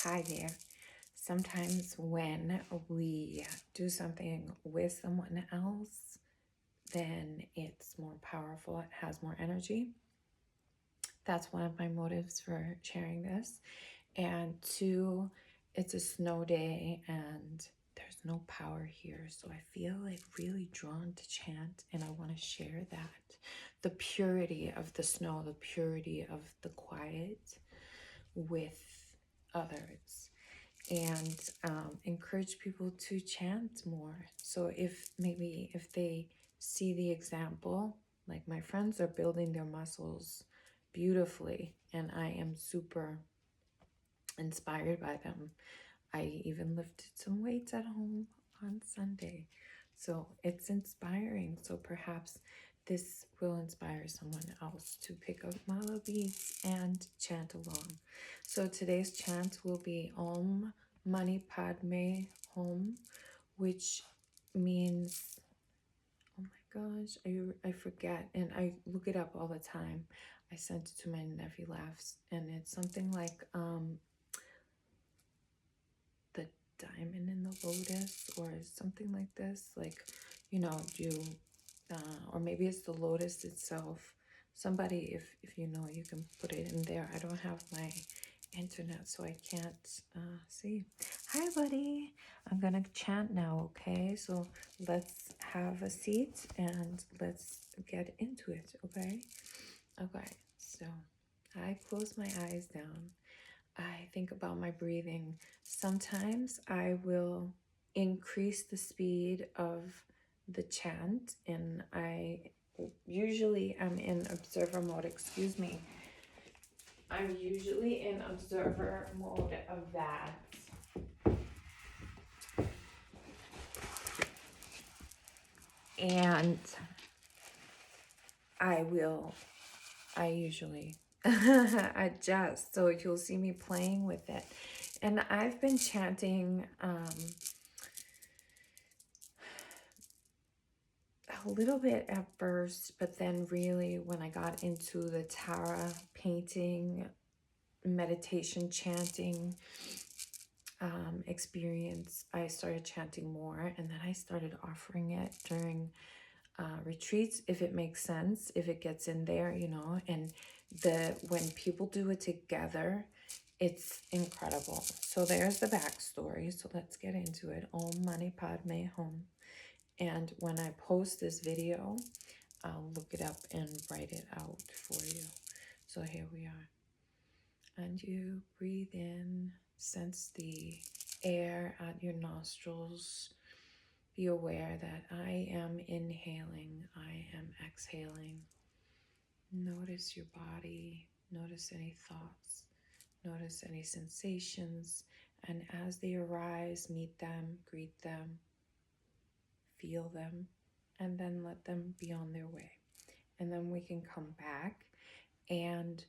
Hi there. Sometimes when we do something with someone else, then it's more powerful, it has more energy. That's one of my motives for sharing this. And two, it's a snow day and there's no power here. So I feel like really drawn to chant and I want to share that. The purity of the snow, the purity of the quiet with others, and encourage people to chant more. So if they see the example, like my friends are building their muscles beautifully and I am super inspired by them. I even lifted some weights at home on Sunday. So it's inspiring. So perhaps this will inspire someone else to pick up mala beads and chant along. So today's chant will be Om Mani Padme Hum, which means, oh my gosh, I forget, and I look it up all the time. I sent it to my nephew Laughs, and it's something like the diamond in the lotus or something like this, like, you know, you or maybe it's the lotus itself. Somebody, if you know, you can put it in there. I don't have my internet, so I can't see. Hi buddy, I'm gonna chant now, okay? So let's have a seat and let's get into it, okay? Okay, so I close my eyes down. I think about my breathing. Sometimes I will increase the speed of the chant, and I usually am in observer mode. Excuse me. I'm usually in observer mode of that. And I usually adjust. So you'll see me playing with it. And I've been chanting a little bit at first, but then really when I got into the Tara painting, meditation, chanting experience, I started chanting more, and then I started offering it during retreats, if it makes sense, if it gets in there, you know. And when people do it together, it's incredible. So there's the backstory. So let's get into it. Om Mani Padme Hum. And when I post this video, I'll look it up and write it out for you. So here we are. And you breathe in, sense the air at your nostrils. Be aware that I am inhaling, I am exhaling. Notice your body, notice any thoughts, notice any sensations, and as they arise, meet them, greet them, feel them, and then let them be on their way. And then we can come back and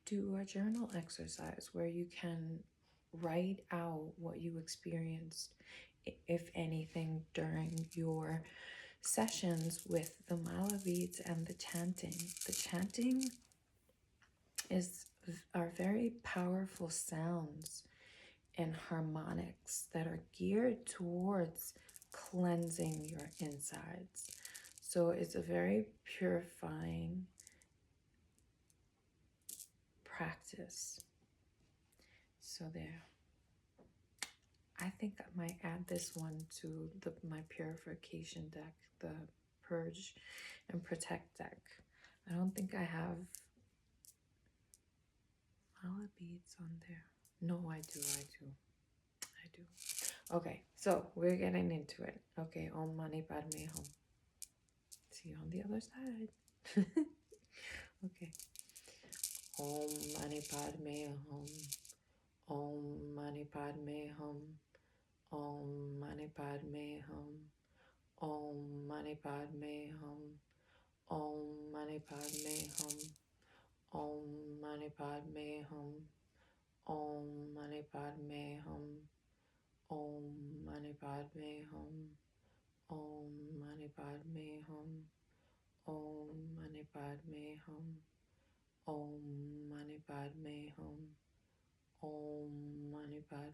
do a journal exercise where you can write out what you experienced, if anything, during your sessions with the mala beads and the chanting. The chanting are very powerful sounds and harmonics that are geared towards cleansing your insides. So it's a very purifying practice. So there. I think I might add this one to my purification deck, the Purge and Protect deck. I don't think I have mala beads on there. No, I do. Okay, so we're getting into it. Okay, Om Mani Padme Hum. See you on the other side. Okay. Om Mani Padme Hum. Om Mani Padme Hum. Om Mani Padme Hum. Om Mani Padme Hum. Om Mani Padme Hum. Om Mani Padme Hum. Om Mani Padme Hum. Om Mani Padme Hum. Om Mani Padme Hum. Om Mani Padme Hum. Om Mani Padme Hum. Om Mani Padme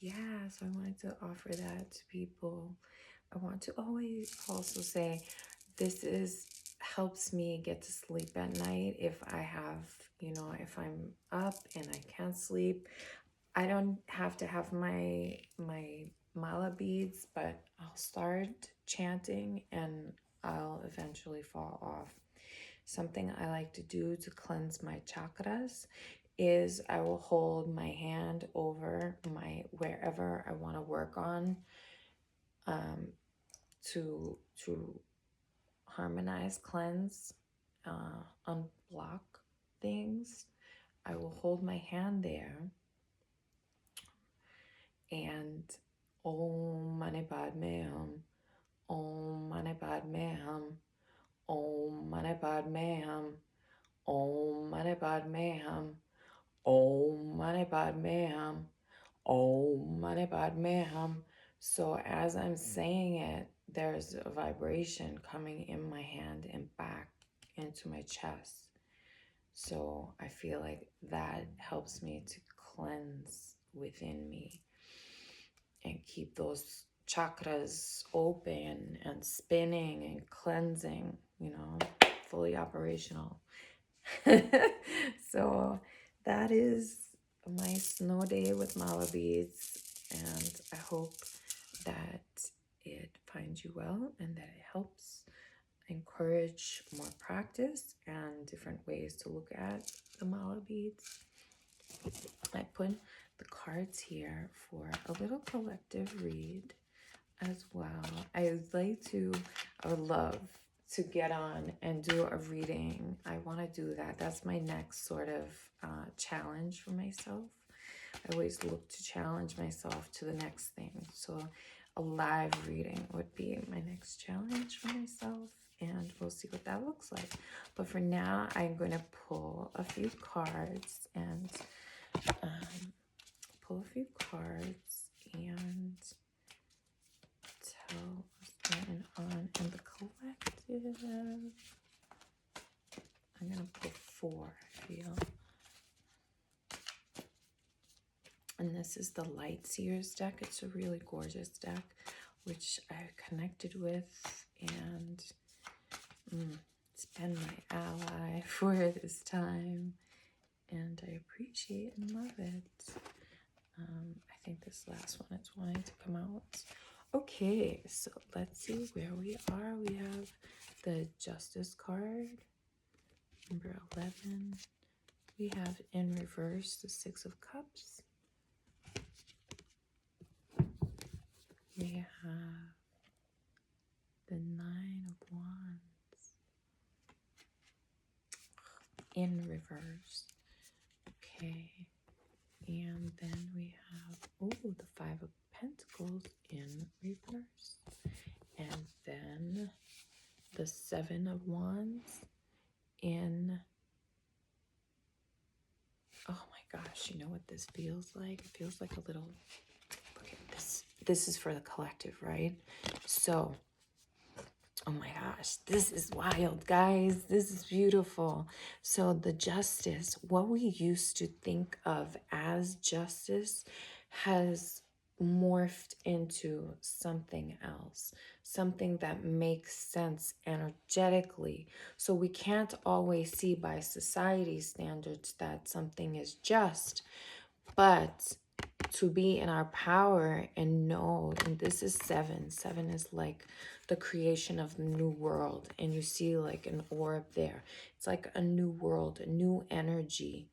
yeah, so I wanted to offer that to people. I want to always also say this is helps me get to sleep at night if I have, if I'm up and I can't sleep. I don't have to have my mala beads, but I'll start chanting and I'll eventually fall off. Something I like to do to cleanse my chakras is I will hold my hand over my wherever I want to work on, um, to harmonize, cleanse, unblock things. I will hold my hand there and Om Mani Padme Hum, Om Mani Padme Hum, Om Mani Padme Hum, Om Mani Padme Hum, Om Mani Padme Hum, Om Mani Padme Hum. So as I'm saying it, there's a vibration coming in my hand and back into my chest. So I feel like that helps me to cleanse within me and keep those chakras open and spinning and cleansing, fully operational. So that is my snow day with mala beads, and I hope that it finds you well and that it helps encourage more practice and different ways to look at the mala beads. I put the cards here for a little collective read as well. I would love to get on and do a reading. I want to do that. That's my next sort of challenge for myself. I always look to challenge myself to the next thing. So a live reading would be my next challenge for myself. And we'll see what that looks like. But for now, I'm going to pull a few cards and and tell what's going on in the collective. I'm going to pull 4, I feel. And this is the Light Seers deck. It's a really gorgeous deck, which I connected with, and it's been my ally for this time, and I appreciate and love it. I think this last one is wanting to come out. Okay, so let's see where we are. We have the Justice card, number 11. We have in reverse the 6 of Cups. We have the 9 of Wands in reverse. Okay, and then we have, the 5 of Pentacles in reverse. And then the 7 of Wands in, oh my gosh, you know what this feels like? It feels like a little, look at this. This is for the collective, right? So, oh my gosh, this is wild, guys. This is beautiful. So the justice, what we used to think of as justice, has morphed into something else, something that makes sense energetically. So we can't always see by society standards that something is just, but to be in our power and know, and this is 7. 7 is like the creation of the new world, and you see like an orb there. It's like a new world, a new energy.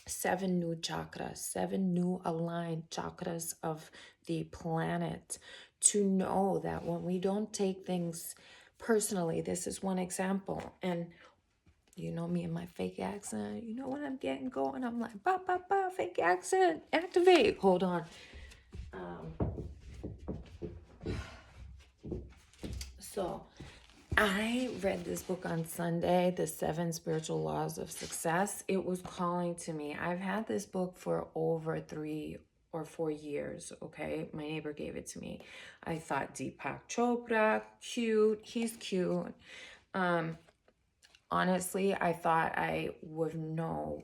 7 new chakras, 7 new aligned chakras of the planet. To know that when we don't take things personally, this is one example. And you know me and my fake accent. You know when I'm getting going, I'm like, ba ba ba, fake accent, activate. Hold on. So I read this book on Sunday, The 7 Spiritual Laws of Success. It was calling to me. I've had this book for over 3 or 4 years, okay? My neighbor gave it to me. I thought Deepak Chopra, cute. He's cute. Honestly, I thought I would know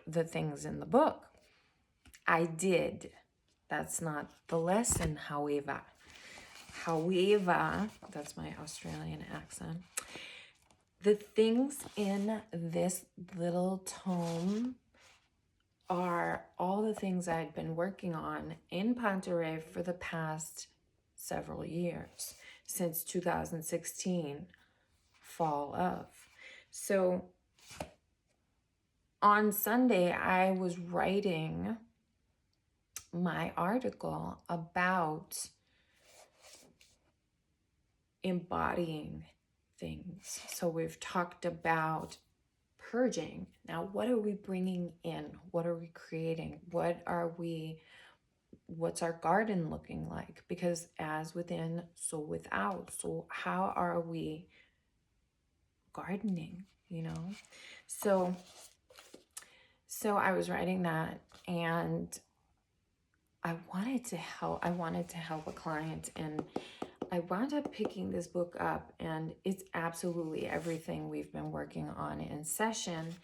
the things in the book. I did. That's not the lesson, however. However, that's my Australian accent. The things in this little tome are all the things I'd been working on in Pantarei for the past several years, since 2016, fall of. So on Sunday, I was writing my article about embodying things. So we've talked about purging. Now, what are we bringing in? What are we creating? What's our garden looking like? Because as within, so without. So how are we gardening, you know? So I was writing that, and I wanted to help a client, and I wound up picking this book up, and it's absolutely everything we've been working on in session,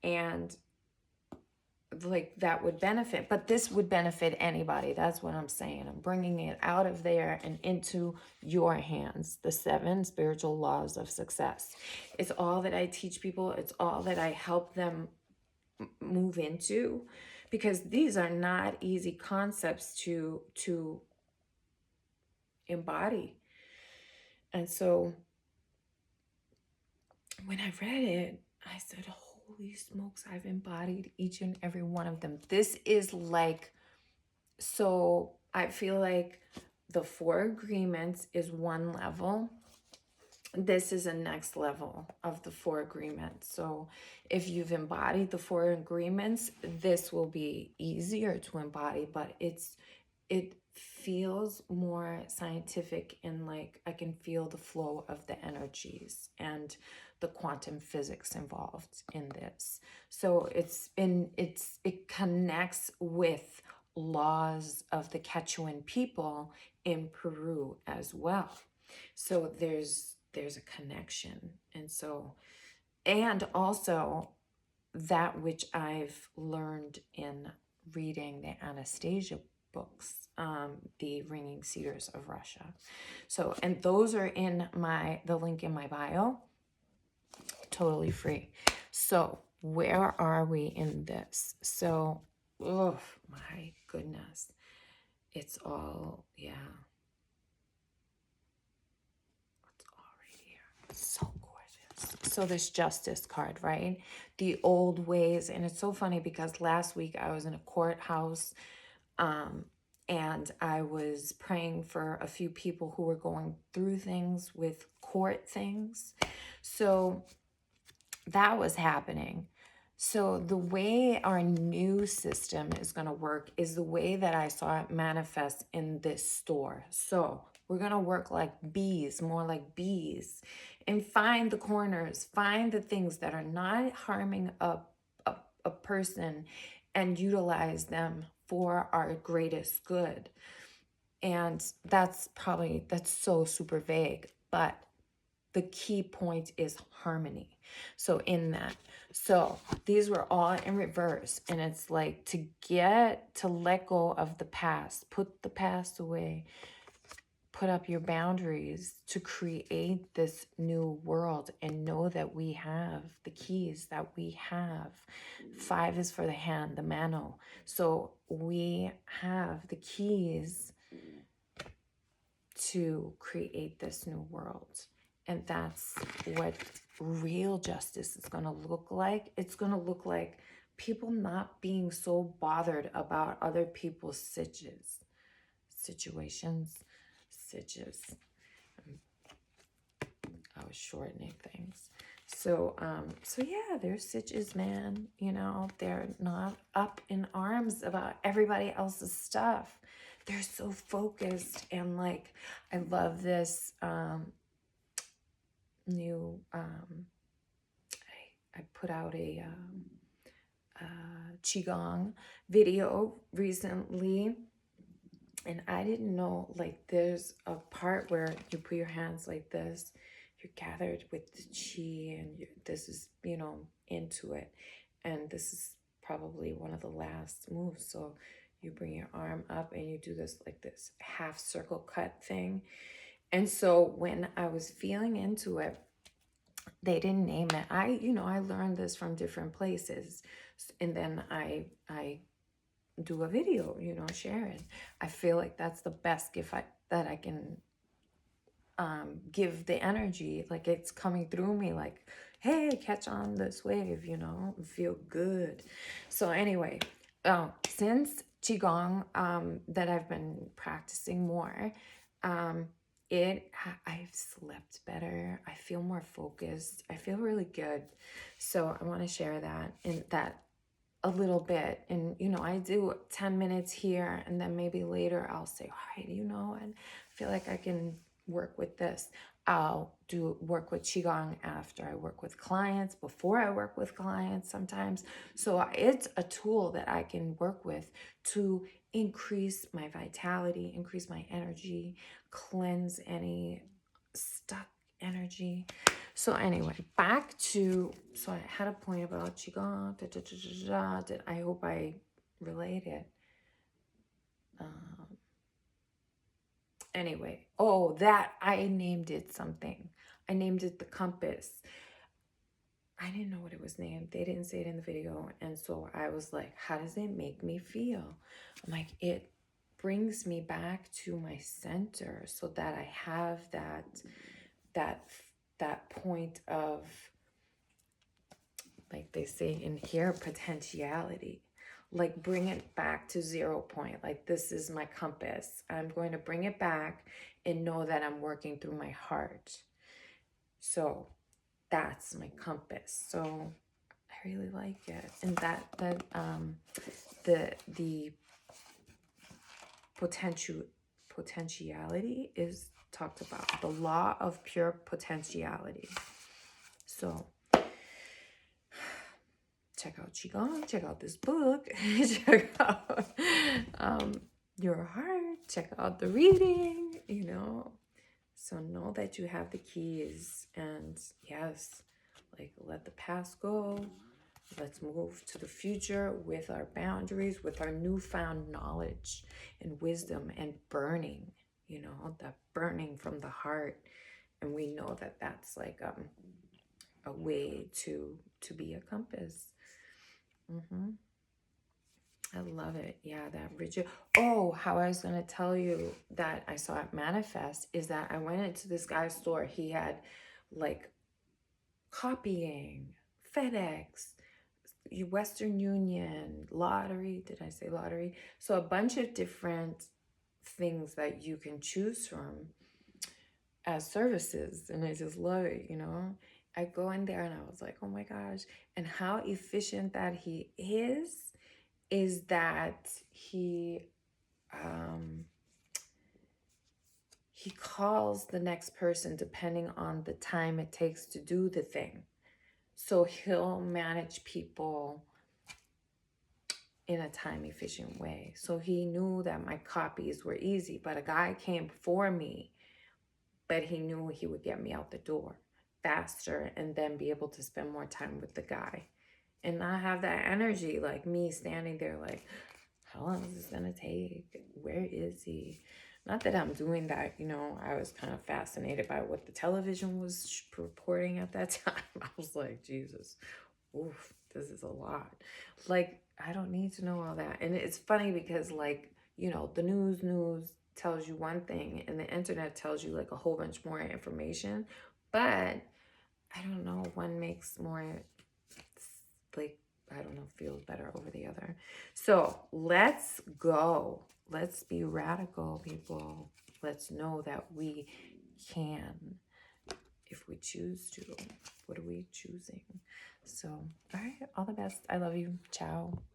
and like that would benefit, but this would benefit anybody. That's what I'm saying. I'm bringing it out of there and into your hands. The 7 spiritual laws of success. It's all that I teach people. It's all that I help them move into, because these are not easy concepts to embody. And so when I read it, I said, holy smokes, I've embodied each and every one of them. This is like, so I feel like the 4 agreements is one level. This is a next level of the 4 agreements. So if you've embodied the 4 agreements, this will be easier to embody, but it feels more scientific, and like I can feel the flow of the energies and the quantum physics involved in this. So it connects with laws of the Quechuan people in Peru as well. So there's a connection. And also that which I've learned in reading the Anastasia books, the Ringing Cedars of Russia. So, and those are in the link in my bio, totally free. So where are we in this? So, oh my goodness. It's all, yeah. It's all right here. So gorgeous. So this justice card, right? The old ways. And it's so funny because last week I was in a courthouse, and I was praying for a few people who were going through things with court things. So that was happening. So the way our new system is going to work is the way that I saw it manifest in this store. So we're going to work like bees, more like bees, and find the corners, find the things that are not harming a person, and utilize them for our greatest good. And that's so super vague, but the key point is harmony. So in that, so these were all in reverse, and it's like to let go of the past, put the past away, put up your boundaries to create this new world, and know that we have the keys, that we have 5 is for the hand, the mano. So we have the keys to create this new world. And that's what real justice is going to look like. It's going to look like people not being so bothered about other people's situations. I was shortening things. So yeah, there's sitches, man. You know, they're not up in arms about everybody else's stuff. They're so focused, and like, I love this new, I put out a Qigong video recently, and I didn't know, like, there's a part where you put your hands like this, you're gathered with the chi, and this is, you know, into it. And this is probably one of the last moves. So You bring your arm up and you do this like this half circle cut thing. And so when I was feeling into it, they didn't name it. I learned this from different places. And then I do a video, share it. I feel like that's the best gift that I can give the energy, like it's coming through me, like, hey, catch on this wave, feel good. So anyway, since qigong, that I've been practicing more, um I've slept better, I feel more focused, I feel really good. So I want to share that, and that a little bit. And I do 10 minutes here, and then maybe later I'll say, all right, and I feel like I can work with this. I'll do work with qigong after I work with clients, before I work with clients sometimes. So it's a tool that I can work with to increase my vitality, increase my energy, cleanse any stuck energy. So anyway, so I had a point about qigong. I hope I related. Anyway, that I named it something. I named it the compass. I didn't know what it was named. They didn't say it in the video. And so I was like, how does it make me feel? I'm like, it brings me back to my center, so that I have that point of, like they say in here, potentiality. Like, bring it back to 0 point. Like, this is my compass. I'm going to bring it back and know that I'm working through my heart. So that's my compass. So I really like it. And the potentiality is talked about, the law of pure potentiality. So check out qigong, check out this book, check out your heart, check out the reading. So know that you have the keys, and yes, like, let the past go. Let's move to the future with our boundaries, with our newfound knowledge and wisdom, and burning, that burning from the heart. And we know that that's like a way to be a compass. I love it. Yeah, that rigid. Oh, how I was going to tell you that I saw it manifest is that I went into this guy's store. He had like copying, FedEx, Western Union, lottery. Did I say lottery? So a bunch of different things that you can choose from as services. And I just love it, I go in there and I was like, oh my gosh. And how efficient that he is that he calls the next person depending on the time it takes to do the thing. So he'll manage people in a time efficient way. So he knew that my copies were easy, but a guy came before me, but he knew he would get me out the door faster and then be able to spend more time with the guy and not have that energy, like me standing there like, how long is this gonna take? Where is he? Not that I'm doing that, I was kind of fascinated by what the television was reporting at that time. I was like, Jesus, oof, this is a lot. Like, I don't need to know all that. And it's funny because, like, the news tells you one thing and the internet tells you like a whole bunch more information. But I don't know, one makes more, like, I don't know, feels better over the other. So let's go. Let's be radical, people. Let's know that we can, if we choose to. What are we choosing? So, all right, all the best. I love you. Ciao.